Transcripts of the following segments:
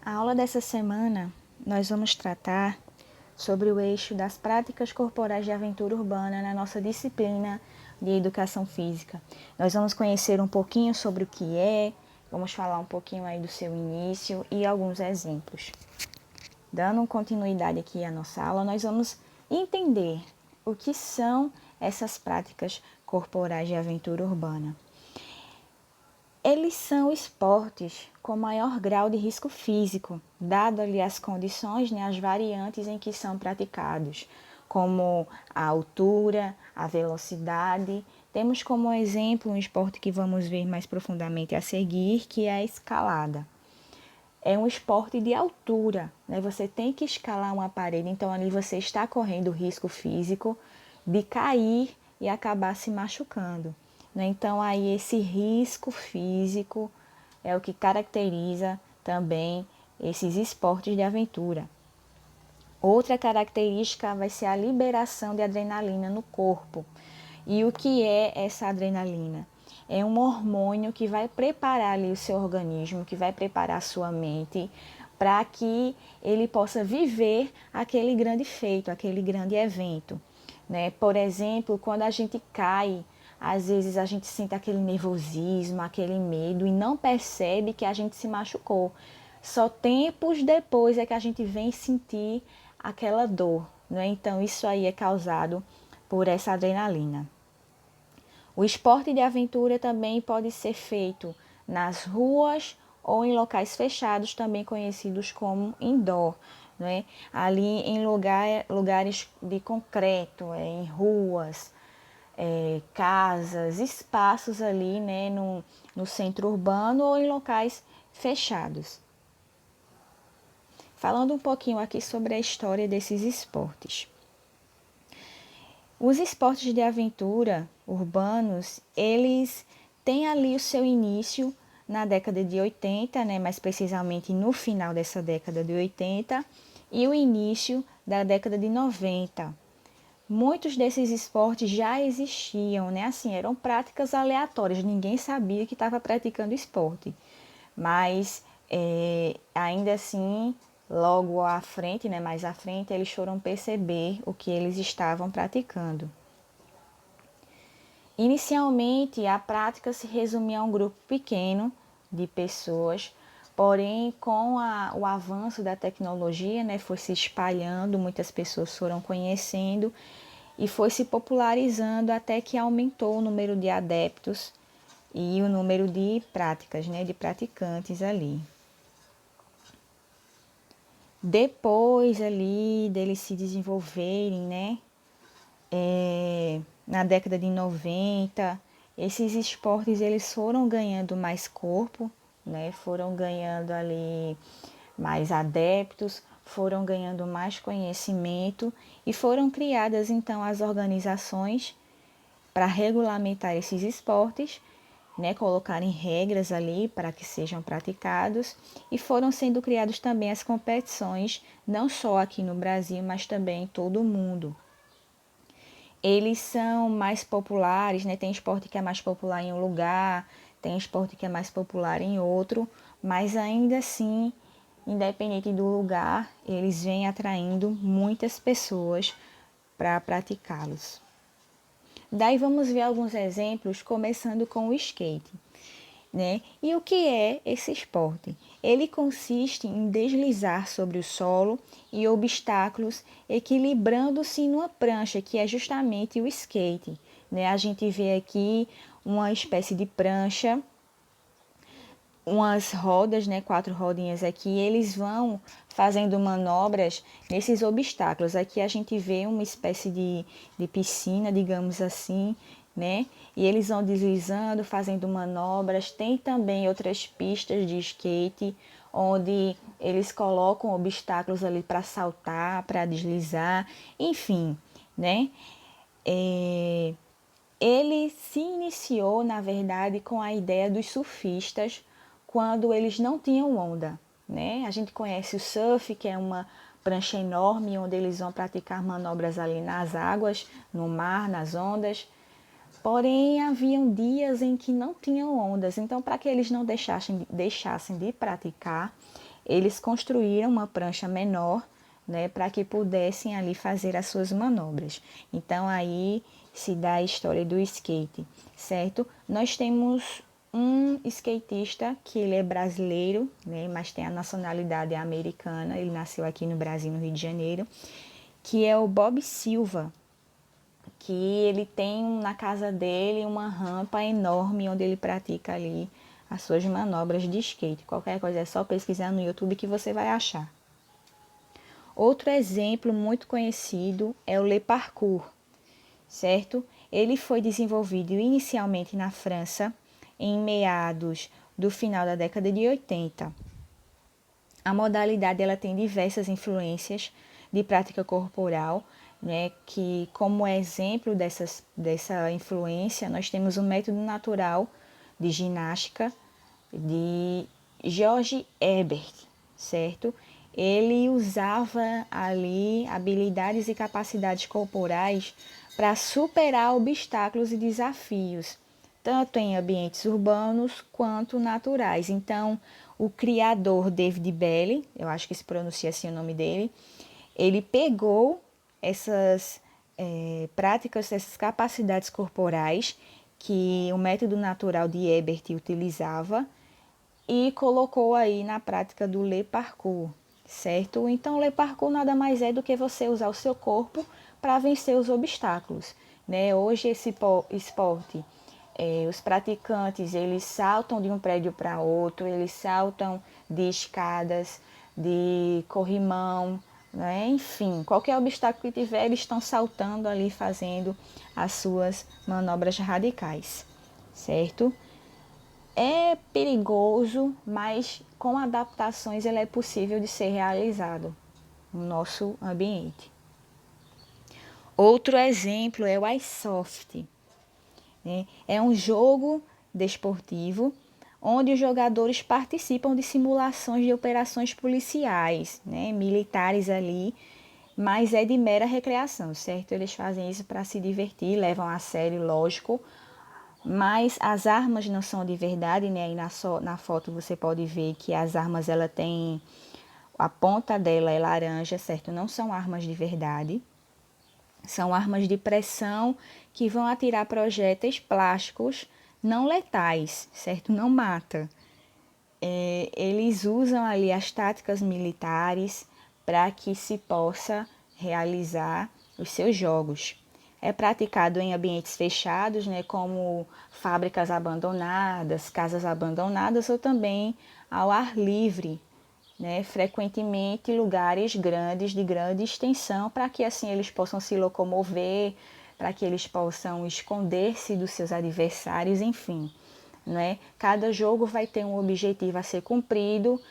A aula dessa semana nós vamos tratar sobre o eixo das práticas corporais de aventura urbana na nossa disciplina de Educação Física. Nós vamos conhecer um pouquinho sobre o que é, vamos falar um pouquinho aí do seu início e alguns exemplos. Dando continuidade aqui à nossa aula, nós vamos entender o que são essas práticas corporais de aventura urbana. Eles são esportes com maior grau de risco físico, dado ali as condições, as variantes em que são praticados, como a altura, a velocidade. Temos como exemplo um esporte que vamos ver mais profundamente a seguir, que é a escalada. É um esporte de altura, Você tem que escalar uma parede, então ali você está correndo o risco físico de cair e acabar se machucando. Então aí esse risco físico é o que caracteriza também esses esportes de aventura. Outra característica vai ser a liberação de adrenalina no corpo. E o que é essa adrenalina? É um hormônio que vai preparar ali o seu organismo, que vai preparar a sua mente para que ele possa viver aquele grande feito, aquele grande evento. Por exemplo, quando a gente cai, às vezes a gente sente aquele nervosismo, aquele medo e não percebe que a gente se machucou. Só tempos depois é que a gente vem sentir aquela dor, Então isso aí é causado por essa adrenalina. O esporte de aventura também pode ser feito nas ruas ou em locais fechados, também conhecidos como indoor, Ali em lugares de concreto, em ruas, casas, espaços ali, no centro urbano ou em locais fechados. Falando um pouquinho aqui sobre a história desses esportes. Os esportes de aventura urbanos, eles têm ali o seu início na década de 80, mais precisamente no final dessa década de 80, e o início da década de 90. Muitos desses esportes já existiam, Assim, eram práticas aleatórias, ninguém sabia que estava praticando esporte. Mas, ainda assim, logo à frente, mais à frente, eles foram perceber o que eles estavam praticando. Inicialmente, a prática se resumia a um grupo pequeno de pessoas, porém, com o avanço da tecnologia, foi se espalhando, muitas pessoas foram conhecendo e foi se popularizando até que aumentou o número de adeptos e o número de práticas, de praticantes ali. Depois ali deles se desenvolverem, na década de 90, esses esportes eles foram ganhando mais corpo, Foram ganhando ali mais adeptos, foram ganhando mais conhecimento e foram criadas então as organizações para regulamentar esses esportes, colocarem regras ali para que sejam praticados e foram sendo criadas também as competições, não só aqui no Brasil, mas também em todo o mundo. Eles são mais populares, Tem esporte que é mais popular em um lugar, tem esporte que é mais popular em outro, mas ainda assim, independente do lugar, eles vêm atraindo muitas pessoas para praticá-los. Daí vamos ver alguns exemplos, começando com o skate. E o que é esse esporte? Ele consiste em deslizar sobre o solo e obstáculos, equilibrando-se numa prancha, que é justamente o skate. A gente vê aqui uma espécie de prancha, umas rodas, 4 rodinhas aqui, eles vão fazendo manobras nesses obstáculos. Aqui a gente vê uma espécie de piscina, digamos assim, E eles vão deslizando, fazendo manobras. Tem também outras pistas de skate, onde eles colocam obstáculos ali para saltar, para deslizar, enfim, Ele se iniciou, na verdade, com a ideia dos surfistas, quando eles não tinham onda, A gente conhece o surf, que é uma prancha enorme, onde eles vão praticar manobras ali nas águas, no mar, nas ondas. Porém, haviam dias em que não tinham ondas, então para que eles não deixassem de praticar, eles construíram uma prancha menor, né, para que pudessem ali fazer as suas manobras. Então aí se dá a história do skate, certo? Nós temos um skatista que ele é brasileiro, né, mas tem a nacionalidade americana, ele nasceu aqui no Brasil, no Rio de Janeiro, que é o Bob Silva, que ele tem na casa dele uma rampa enorme onde ele pratica ali as suas manobras de skate. Qualquer coisa é só pesquisar no YouTube que você vai achar. Outro exemplo muito conhecido é o Le Parcours, certo? Ele foi desenvolvido inicialmente na França em meados do final da década de 80. A modalidade ela tem diversas influências de prática corporal, né, que como exemplo dessa influência, nós temos o método natural de ginástica de George Herbert, certo? Ele usava ali habilidades e capacidades corporais para superar obstáculos e desafios, tanto em ambientes urbanos quanto naturais. Então, o criador David Bailey, eu acho que se pronuncia assim o nome dele, ele pegou essas práticas, essas capacidades corporais que o método natural de Ebert utilizava e colocou aí na prática do Le Parcours, certo? Então, o Le Parcours nada mais é do que você usar o seu corpo para vencer os obstáculos, né? Hoje esse esporte, os praticantes, eles saltam de um prédio para outro, eles saltam de escadas, de corrimão, né? Enfim, qualquer obstáculo que tiver, eles estão saltando ali, fazendo as suas manobras radicais, certo? É perigoso, mas com adaptações ele é possível de ser realizado no nosso ambiente. Outro exemplo é o iSoft, né? É um jogo desportivo onde os jogadores participam de simulações de operações policiais, né, militares ali, mas é de mera recreação, certo? Eles fazem isso para se divertir, levam a sério, lógico, mas as armas não são de verdade, né? Aí na foto você pode ver que as armas ela tem a ponta dela é laranja, certo? Não são armas de verdade. São armas de pressão que vão atirar projéteis plásticos não letais, certo? Não mata. Eles usam ali as táticas militares para que se possa realizar os seus jogos. É praticado em ambientes fechados, né, como fábricas abandonadas, casas abandonadas ou também ao ar livre, né, frequentemente lugares grandes, de grande extensão, para que assim eles possam se locomover, para que eles possam esconder-se dos seus adversários, enfim. Né? Cada jogo vai ter um objetivo a ser cumprido,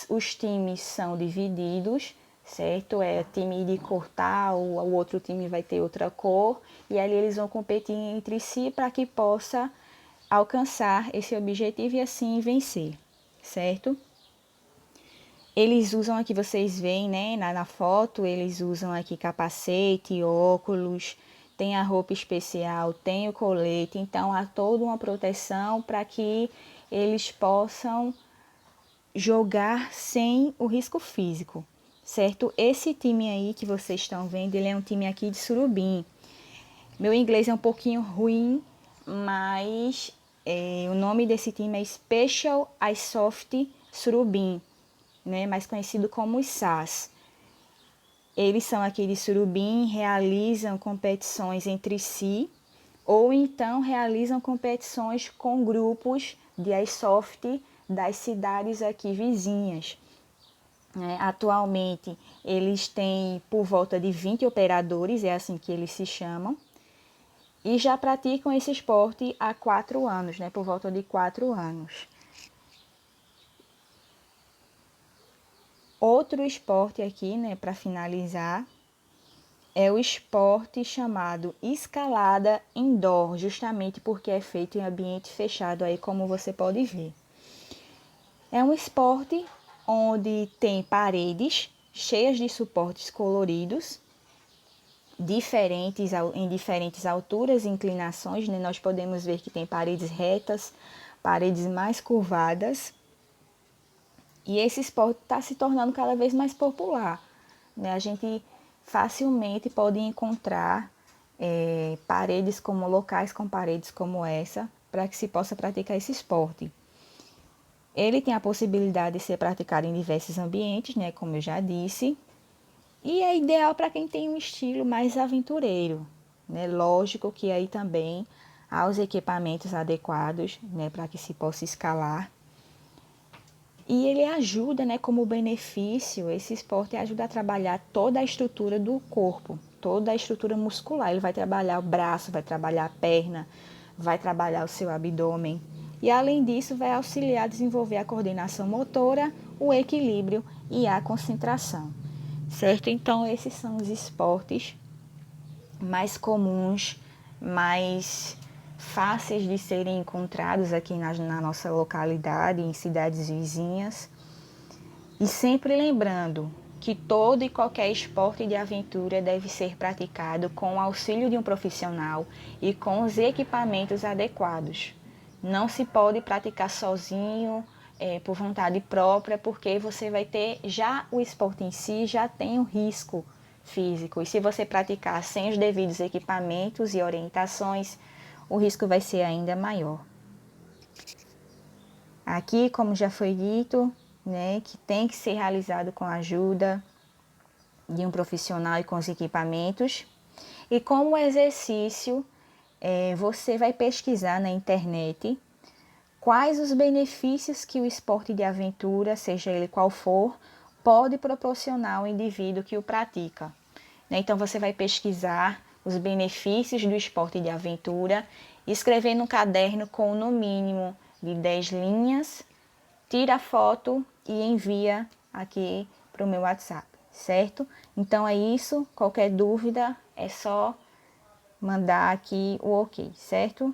os times são divididos, certo? É time de cor tal, o outro time vai ter outra cor, e ali eles vão competir entre si para que possa alcançar esse objetivo e assim vencer, certo? Eles usam aqui, vocês veem, né, na foto, eles usam aqui capacete, óculos, tem a roupa especial, tem o colete, então há toda uma proteção para que eles possam jogar sem o risco físico, certo? Esse time aí que vocês estão vendo, ele é um time aqui de Surubim. Meu inglês é um pouquinho ruim, mas o nome desse time é Special Airsoft Surubim, né, mais conhecido como os SAS. Eles são aqui de Surubim, realizam competições entre si ou então realizam competições com grupos de airsoft das cidades aqui vizinhas. Atualmente eles têm por volta de 20 operadores, é assim que eles se chamam, e já praticam esse esporte há 4 anos, né, por volta de 4 anos. Outro esporte aqui, né, para finalizar, é o esporte chamado escalada indoor, justamente porque é feito em ambiente fechado, aí como você pode ver. É um esporte onde tem paredes cheias de suportes coloridos, em diferentes alturas e inclinações, né? Nós podemos ver que tem paredes retas, paredes mais curvadas, E esse esporte está se tornando cada vez mais popular, né? A gente facilmente pode encontrar locais com paredes como essa, para que se possa praticar esse esporte. Ele tem a possibilidade de ser praticado em diversos ambientes, né, como eu já disse, e é ideal para quem tem um estilo mais aventureiro, né? Lógico que aí também há os equipamentos adequados, né, para que se possa escalar. E ele ajuda, né, como benefício, esse esporte ajuda a trabalhar toda a estrutura do corpo, toda a estrutura muscular. Ele vai trabalhar o braço, vai trabalhar a perna, vai trabalhar o seu abdômen. E além disso, vai auxiliar a desenvolver a coordenação motora, o equilíbrio e a concentração. Certo? Então, esses são os esportes mais comuns, mais fáceis de serem encontrados aqui na nossa localidade, em cidades vizinhas. E sempre lembrando que todo e qualquer esporte de aventura deve ser praticado com o auxílio de um profissional e com os equipamentos adequados. Não se pode praticar sozinho, por vontade própria, porque você vai ter, já o esporte em si já tem um risco físico. E se você praticar sem os devidos equipamentos e orientações, o risco vai ser ainda maior. Aqui, como já foi dito, né, que tem que ser realizado com a ajuda de um profissional e com os equipamentos. E como exercício, você vai pesquisar na internet quais os benefícios que o esporte de aventura, seja ele qual for, pode proporcionar ao indivíduo que o pratica. Então você vai pesquisar os benefícios do esporte de aventura, escrever no caderno com no mínimo de 10 linhas, tira a foto e envia aqui para o meu WhatsApp, certo? Então é isso, qualquer dúvida é só mandar aqui o ok, certo?